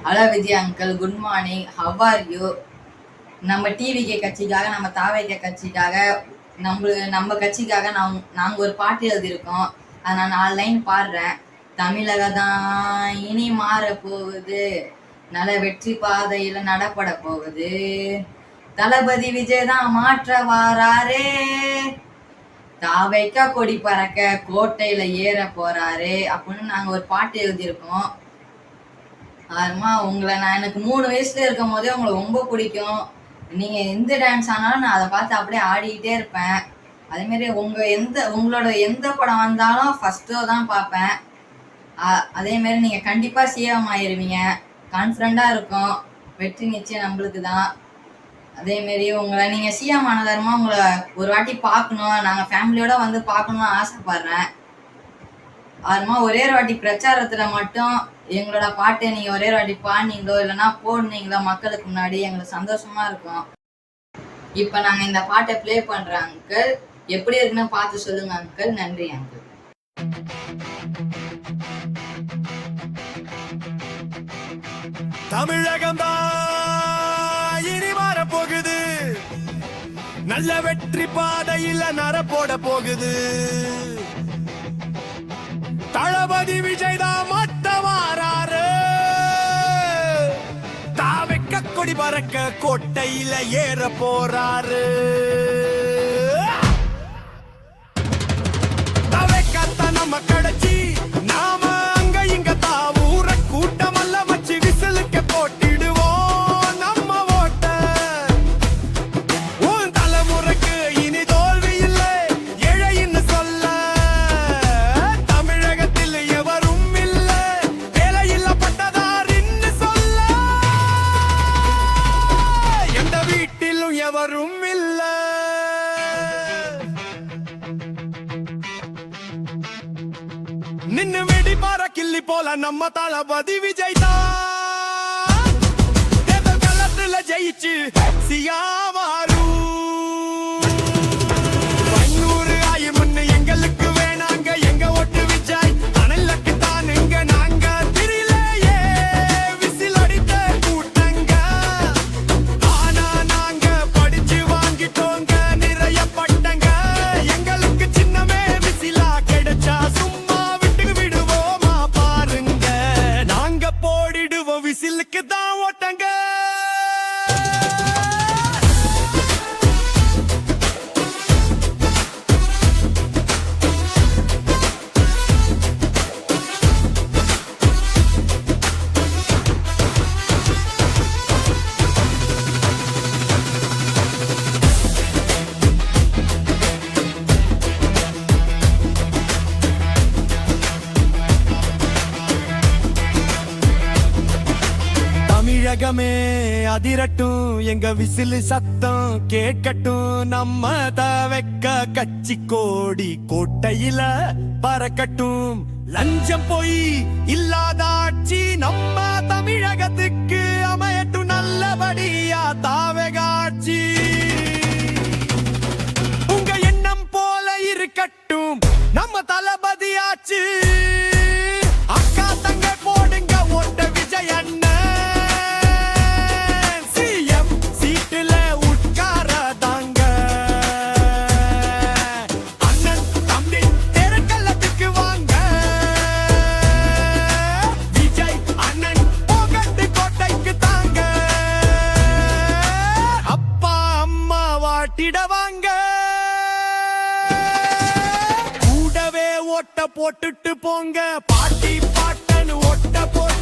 Hello Vijay uncle, good morning. How are you? நம்ம TVK கட்சிக்காக, நம்ம தாவேகே கட்சிக்காக, நம்ம கட்சிக்காக நாங்கள் ஒரு பாட்டு எழுதியிருக்கோம். அதை நான் 4 லைன் பாடுறேன். தமிழக தான் இனி மாற போகுது, நல்ல வெற்றி பாதையில் நடப்பட போகுது, தளபதி விஜய் தான் மாற்ற வாராரே, தாவைக்கா கொடி பறக்க கோட்டையில ஏற போறாரு அப்படின்னு நாங்கள் ஒரு பாட்டு எழுதியிருக்கோம். ஆமா, உங்களை நான் எனக்கு 3 வயசுல இருக்கும் போதே உங்களை ரொம்ப பிடிக்கும். நீங்க எந்த டான்ஸ் ஆனாலும் நான் அதை பார்த்து அப்படியே ஆடிக்கிட்டே இருப்பேன். அதே மாதிரி உங்களோட எந்த படம் வந்தாலும் ஃபர்ஸ்ட் ஷோ தான் பார்ப்பேன். அதே மாதிரி நீங்க கண்டிப்பா சிஎம் ஆயிருவீங்க, கான்ஃபிடண்டா இருக்கும். வெற்றி நிச்சயம் நம்மளுக்கு தான். அதே மாதிரி உங்களை நீங்க சிஎம் ஆனதாருமா உங்களை ஒரு வாட்டி பார்க்கணும், நாங்க ஃபேமிலியோட வந்து பார்க்கணும்னு ஆசைப்படுறேன். அதுமா ஒரே ஒரு வாட்டி பிரச்சாரத்துல மட்டும் எங்களோட பாட்டை நீங்க ஒரே ஒரு வாட்டி பாடினீங்களோ இல்லைன்னா போடுனீங்களோ மக்களுக்கு முன்னாடி எங்களுக்கு சந்தோஷமா இருக்கும். இப்ப நாங்க இந்த பாட்டை பிளே பண்றோம் அங்கிள். எப்படி இருக்குன்னு பார்த்து சொல்லுங்க அங்கிள். நன்றி அங்கிள். தமிழகம் இனி மாற போகுது, நல்ல வெற்றி பாதையில நரப்போட போகுது, தளபதி விஜய் தான் மாட்ட வாராரு, தாவைக்க கொடி பறக்க கோட்டையில ஏற போறாரு, தாவைக்கத்தான் நம்ம கடைச்சி நாம அங்க இங்க தாவூர கூட்டமல்ல வச்சு விசிலுக்கு போட்டிடுவோம் நம்ம ஓட்ட. உன் தலைமுறைக்கு இனி தோல்வி இல்லை ஏழைன்னு சொல்ல, தமிழகத்தில் எவரும் இல்லை வேலையில்ல பட்டதாரின்னு சொல்ல, எந்த வீட்டிலும் எவரும் இல்லை. நின்னு வெடி பார கிள்ளி போல நம்ம தளபதி விஜய் தான் தேர்தல் களத்துல ஜெயிச்சு சியாமாரு 500 ஆயிரம்னு எங்களுக்கு வேணாங்க, எங்க ஓட்டு விஜய் அனலுக்கு தானுங்க, நாங்க திரிலேயே விசில் அடித்த கூட்டங்க, ஆனா நாங்க படிச்சு வாங்கிட்டோங்க நிறைய பட்டங்க, எங்களுக்கு சின்னமே விசிலா கிடைச்சா சும்மா விடுவோமா பாருங்க, நாங்க போடிடுவோம் விசிலுக்கு தான் ஓட்டங்க. தமிழகமே அதிரட்டும், எங்க விசிலு சத்தம் கேட்கட்டும், நம்ம தவைக்க கட்சி கோடி கோட்டையில பறக்கட்டும், லஞ்சம் போய் இல்லாத ஆட்சி நம்ம தமிழகத்துக்கு அமையட்டும், நல்லபடியா தாவகாட்சி உங்க எண்ணம் போல இருக்கட்டும், நம்ம தளபதி ஆச்சு, அக்கா தங்க போடுங்க ஓட்ட விஜய் அண்ணன், கூடவே ஓட்ட போட்டுட்டு போங்க, பாட்டி பாட்டன் ஓட்ட போட்டு